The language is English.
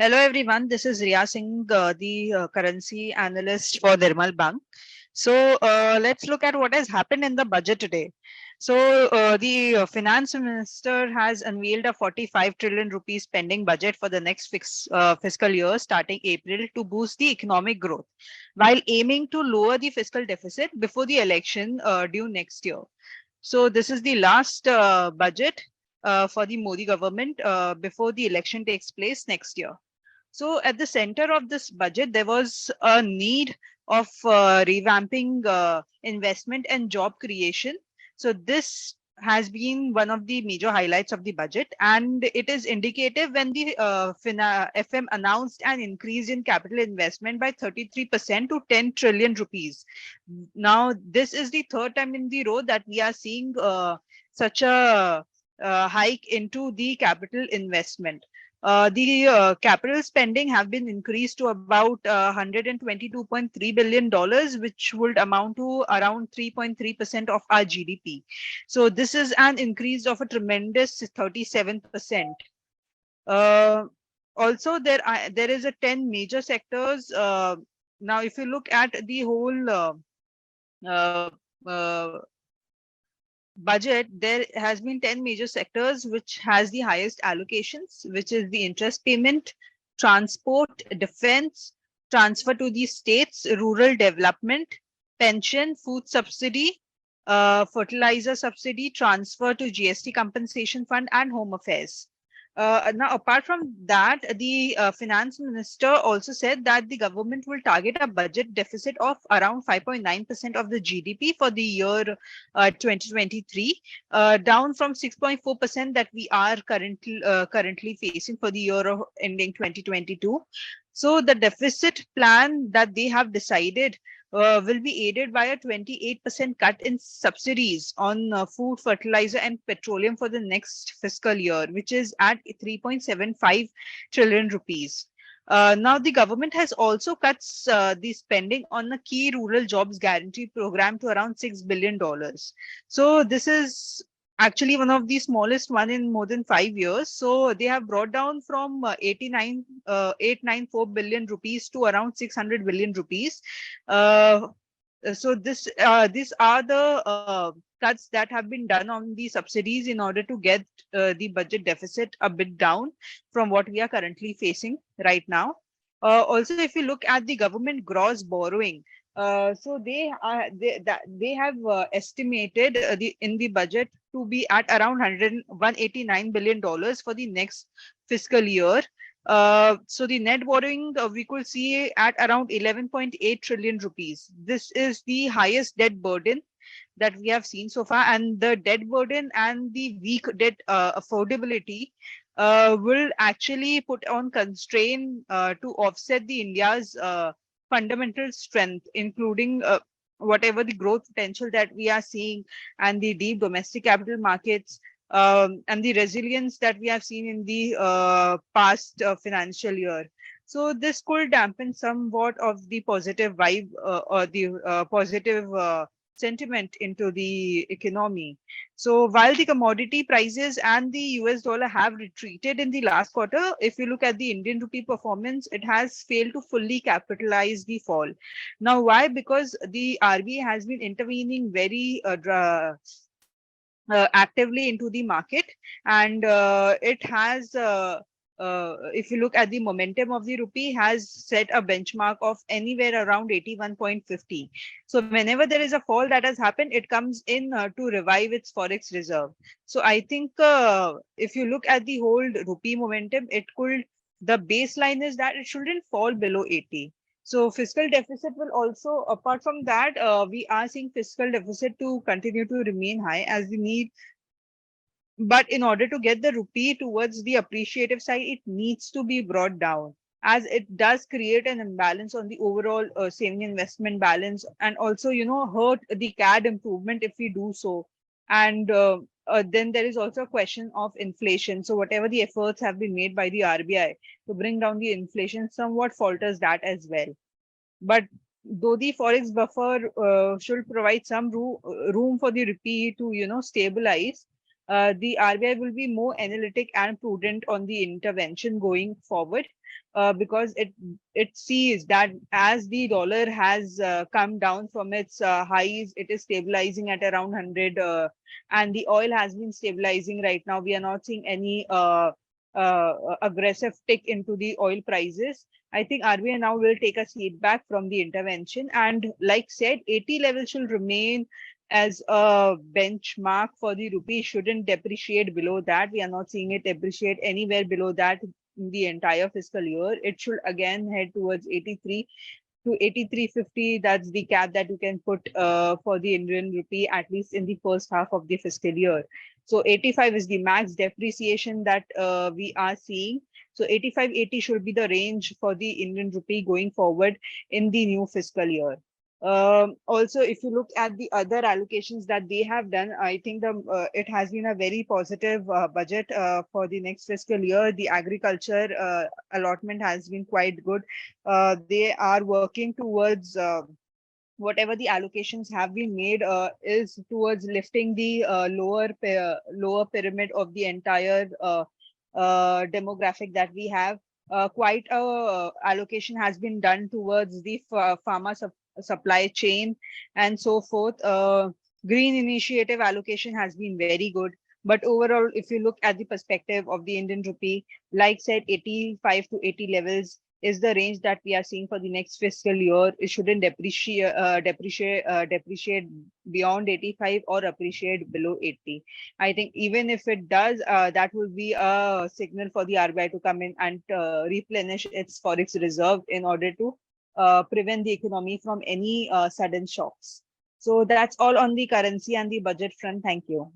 Hello everyone, this is Riya Singh, the currency analyst for Nirmal Bank. So let's look at what has happened in the budget today. The finance minister has unveiled a 45 trillion rupees spending budget for the next fiscal year starting April to boost the economic growth while aiming to lower the fiscal deficit before the election due next year. So this is the last budget for the Modi government before the election takes place next year. So at the center of this budget, there was a need of revamping investment and job creation. So this has been one of the major highlights of the budget, and it is indicative when the FM announced an increase in capital investment by 33% to 10 trillion rupees. Now, this is the third time in the row that we are seeing such a hike into the capital investment. The capital spending have been increased to about $122.3 billion, which would amount to around 3.3% of our GDP. So this is an increase of a tremendous 37%. Uh, Also, there is a 10 major sectors. Now, if you look at the whole uh, uh, budget, there has been 10 major sectors which has the highest allocations, which is the interest payment, transport, defense, transfer to the states, rural development, pension, food subsidy, fertilizer subsidy, transfer to GST compensation fund, and home affairs. Now, apart from that, the finance minister also said that the government will target a budget deficit of around 5.9% of the GDP for the year 2023, down from 6.4% that we are currently facing for the year of ending 2022. So the deficit plan that they have decided will be aided by a 28% cut in subsidies on food, fertilizer, and petroleum for the next fiscal year, which is at 3.75 trillion rupees. Now, the government has also cut the spending on the key rural jobs guarantee program to around $6 billion. So this is actually one of the smallest one in more than 5 years. So they have brought down from 894 billion rupees to around 600 billion rupees. Uh, these are the cuts that have been done on the subsidies in order to get the budget deficit a bit down from what we are currently facing right now. Also, if you look at the government gross borrowing, so they have estimated in the budget to be at around 189 billion dollars for the next fiscal year. So the net borrowing we could see at around 11.8 trillion rupees. This is the highest debt burden that we have seen so far, and the debt burden and the weak debt affordability will actually put on constraint to offset the India's fundamental strength, including whatever the growth potential that we are seeing and the deep domestic capital markets, and the resilience that we have seen in the past financial year. So this could dampen somewhat of the positive vibe or the positive sentiment into the economy. So while the commodity prices and the US dollar have retreated in the last quarter, if you look at the Indian rupee performance, it has failed to fully capitalize the fall. Now, why? Because the RBI has been intervening very actively into the market, and it has if you look at the momentum of the rupee, has set a benchmark of anywhere around 81.50. So whenever there is a fall that has happened, it comes in to revive its forex reserve. So I think if you look at the whole rupee momentum, it could, the baseline is that it shouldn't fall below 80. So fiscal deficit will also, apart from that, we are seeing fiscal deficit to continue to remain high as the need. But in order to get the rupee towards the appreciative side, it needs to be brought down, as it does create an imbalance on the overall saving investment balance, and also, hurt the CAD improvement if we do so. And then there is also a question of inflation. So whatever the efforts have been made by the RBI to bring down the inflation, somewhat falters that as well. But though the forex buffer should provide some room for the rupee to, stabilize, the RBI will be more analytic and prudent on the intervention going forward. because it sees that as the dollar has come down from its highs, it is stabilizing at around 100, and the oil has been stabilizing right now. We are not seeing any aggressive tick into the oil prices. I think RBI now will take a seat back from the intervention, and like said, 80 level should remain as a benchmark for the rupee. Shouldn't depreciate below that. We are not seeing it depreciate anywhere below that in the entire fiscal year. It should again head towards 83 to 83.50. That's the cap that you can put for the Indian rupee, at least in the first half of the fiscal year. So 85 is the max depreciation that we are seeing. So 85-80 should be the range for the Indian rupee going forward in the new fiscal year. Also, if you look at the other allocations that they have done, I think it has been a very positive budget for the next fiscal year. The agriculture allotment has been quite good. They are working towards whatever the allocations have been made is towards lifting the lower pyramid of the entire demographic that we have. Quite a allocation has been done towards the pharma supply chain and so forth. Green initiative allocation has been very good. But overall, if you look at the perspective of the Indian rupee, like said, 85 to 80 levels is the range that we are seeing for the next fiscal year. It shouldn't depreciate beyond 85 or appreciate below 80. I think even if it does, that will be a signal for the RBI to come in and replenish its forex reserve in order to prevent the economy from any sudden shocks. So that's all on the currency and the budget front. Thank you.